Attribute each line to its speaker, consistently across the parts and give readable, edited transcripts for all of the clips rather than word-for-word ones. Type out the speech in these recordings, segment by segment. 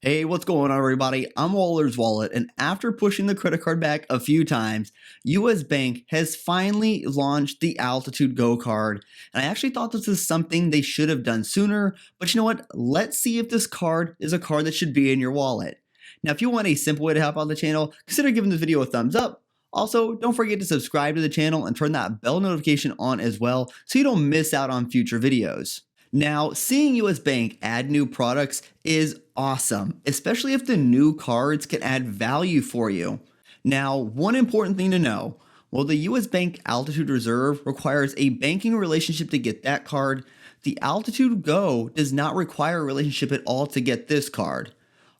Speaker 1: Hey, what's going on, everybody? I'm Waller's Wallet, and after pushing the credit card back a few times, US Bank has finally launched the Altitude Go card. And I actually thought this is something they should have done sooner, but you know what? Let's see if this card is a card that should be in your wallet. Now, if you want a simple way to help out the channel, consider giving this video a thumbs up. Also, don't forget to subscribe to the channel and turn that bell notification on as well so you don't miss out on future videos. Now, seeing US Bank add new products is awesome, especially if the new cards can add value for you. Now, one important thing to know, while the US Bank Altitude Reserve requires a banking relationship to get that card, the Altitude Go does not require a relationship at all to get this card.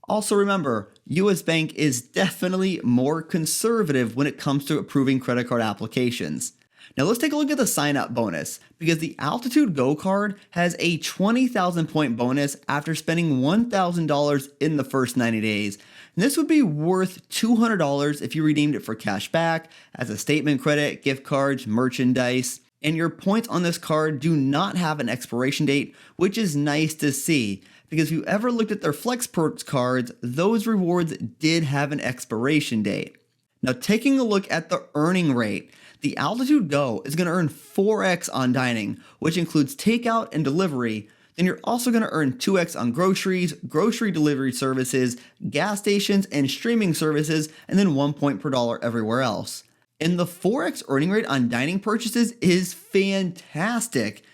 Speaker 1: Also remember, US Bank is definitely more conservative when it comes to approving credit card applications. Now let's take a look at the sign up bonus, because the Altitude Go card has a 20,000 point bonus after spending $1,000 in the first 90 days. And this would be worth $200 if you redeemed it for cash back, as a statement credit, gift cards, merchandise. And your points on this card do not have an expiration date, which is nice to see, because if you ever looked at their Flex Perks cards, those rewards did have an expiration date. Now taking a look at the earning rate, the Altitude Go is going to earn 4x on dining, which includes takeout and delivery. Then you're also going to earn 2x on groceries, grocery delivery services, gas stations, and streaming services, and then 1 point per dollar everywhere else. And the 4x earning rate on dining purchases is fantastic.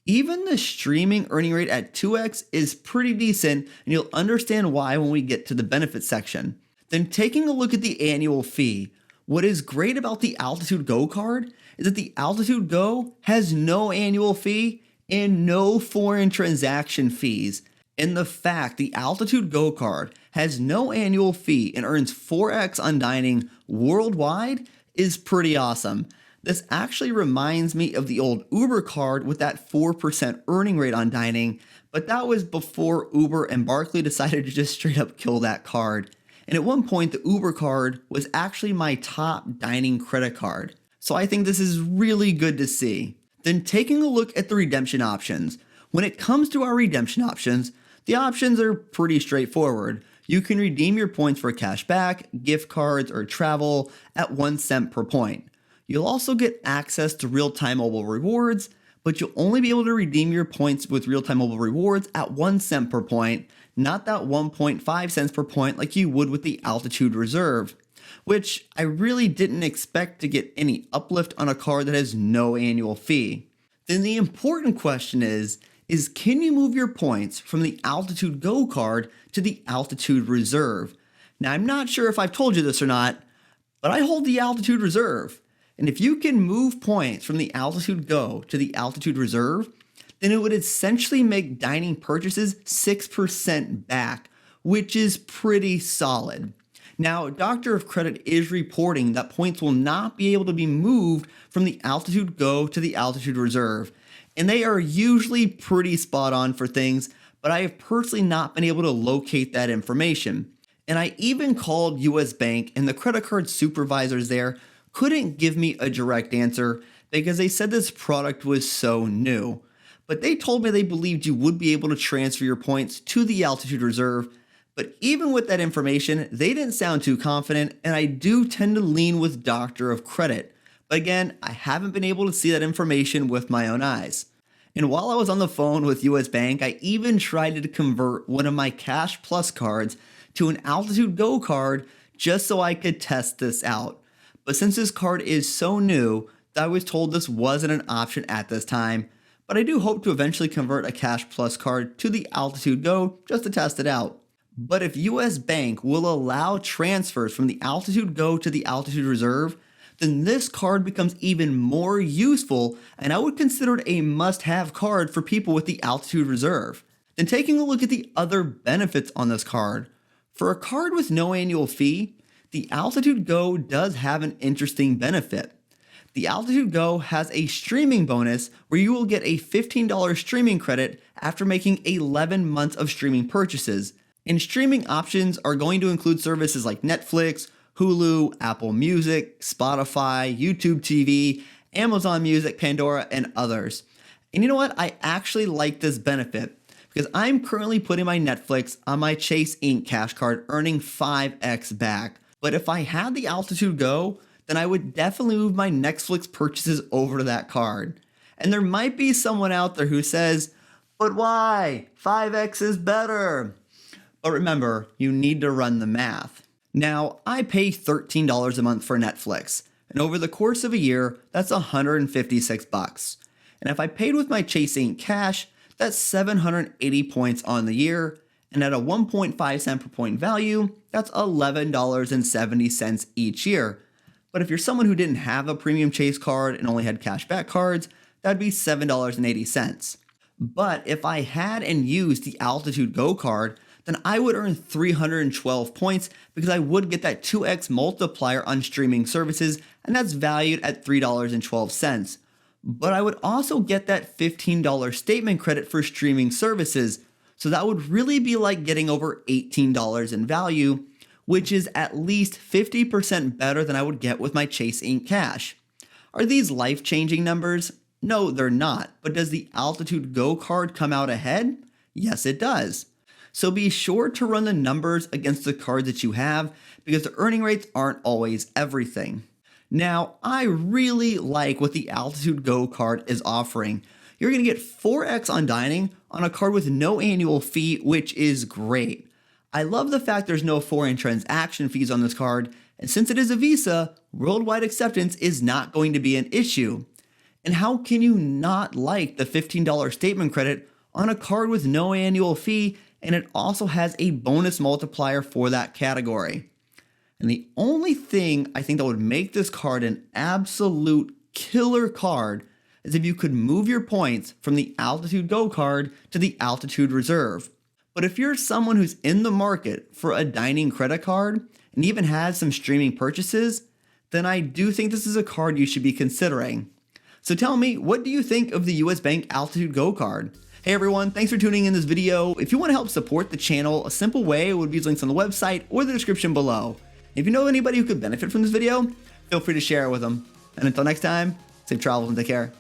Speaker 1: Even the streaming earning rate at 2x is pretty decent, and you'll understand why when we get to the benefits section. Then taking a look at the annual fee, what is great about the Altitude Go card is that the Altitude Go has no annual fee and no foreign transaction fees. And the fact the Altitude Go card has no annual fee and earns 4x on dining worldwide is pretty awesome. This actually reminds me of the old Uber card with that 4% earning rate on dining, but that was before Uber and Barclay decided to just straight up kill that card. And at one point, the Uber card was actually my top dining credit card. So I think this is really good to see. Then taking a look at the redemption options. When it comes to our redemption options, the options are pretty straightforward. You can redeem your points for cash back, gift cards, or travel at 1 cent per point. You'll also get access to real-time mobile rewards, but you'll only be able to redeem your points with real-time mobile rewards at 1 cent per point, not that 1.5 cents per point like you would with the Altitude Reserve, which I really didn't expect to get any uplift on a card that has no annual fee. Then the important question is can you move your points from the Altitude Go card to the Altitude Reserve? Now I'm not sure if I've told you this or not, but I hold the Altitude Reserve. And if you can move points from the Altitude Go to the Altitude Reserve, then it would essentially make dining purchases 6% back, which is pretty solid. Now, Doctor of Credit is reporting that points will not be able to be moved from the Altitude Go to the Altitude Reserve, and they are usually pretty spot on for things, but I have personally not been able to locate that information. And I even called US Bank, and the credit card supervisors there couldn't give me a direct answer because they said this product was so new. But they told me they believed you would be able to transfer your points to the Altitude Reserve. But even with that information, they didn't sound too confident, and I do tend to lean with Doctor of Credit. But again, I haven't been able to see that information with my own eyes. And while I was on the phone with US Bank, I even tried to convert one of my Cash Plus cards to an Altitude Go card just so I could test this out. But since this card is so new, I was told this wasn't an option at this time. But I do hope to eventually convert a Cash Plus card to the Altitude Go just to test it out. But if US Bank will allow transfers from the Altitude Go to the Altitude Reserve, then this card becomes even more useful, and I would consider it a must-have card for people with the Altitude Reserve. Then taking a look at the other benefits on this card. For a card with no annual fee, the Altitude Go does have an interesting benefit. The Altitude Go has a streaming bonus where you will get a $15 streaming credit after making 11 months of streaming purchases. And streaming options are going to include services like Netflix, Hulu, Apple Music, Spotify, YouTube TV, Amazon Music, Pandora, and others. And you know what? I actually like this benefit because I'm currently putting my Netflix on my Chase Ink Cash Card, earning 5x back. But if I had the Altitude Go, then I would definitely move my Netflix purchases over to that card. And there might be someone out there who says, but why? 5x is better. But remember, you need to run the math. Now, I pay $13 a month for Netflix, and over the course of a year, that's $156. And if I paid with my Chase Ink Cash, that's 780 points on the year, and at a 1.5 cent per point value, that's $11.70 each year. But if you're someone who didn't have a premium Chase card and only had cashback cards, that'd be $7.80. But if I had and used the Altitude Go card, then I would earn 312 points because I would get that 2x multiplier on streaming services, and that's valued at $3.12. But I would also get that $15 statement credit for streaming services, so that would really be like getting over $18 in value, which is at least 50% better than I would get with my Chase Ink Cash. Are these life-changing numbers? No, they're not. But does the Altitude Go card come out ahead? Yes, it does. So be sure to run the numbers against the cards that you have, because the earning rates aren't always everything. Now, I really like what the Altitude Go card is offering. You're going to get 4x on dining on a card with no annual fee, which is great. I love the fact there's no foreign transaction fees on this card, and since it is a Visa, worldwide acceptance is not going to be an issue. And how can you not like the $15 statement credit on a card with no annual fee, and it also has a bonus multiplier for that category? And the only thing I think that would make this card an absolute killer card is if you could move your points from the Altitude Go card to the Altitude Reserve. But if you're someone who's in the market for a dining credit card and even has some streaming purchases, then I do think this is a card you should be considering. So tell me, what do you think of the US Bank Altitude Go card? Hey everyone, thanks for tuning in this video. If you want to help support the channel, a simple way would be links on the website or the description below. If you know anybody who could benefit from this video, feel free to share it with them. And until next time, safe travels and take care.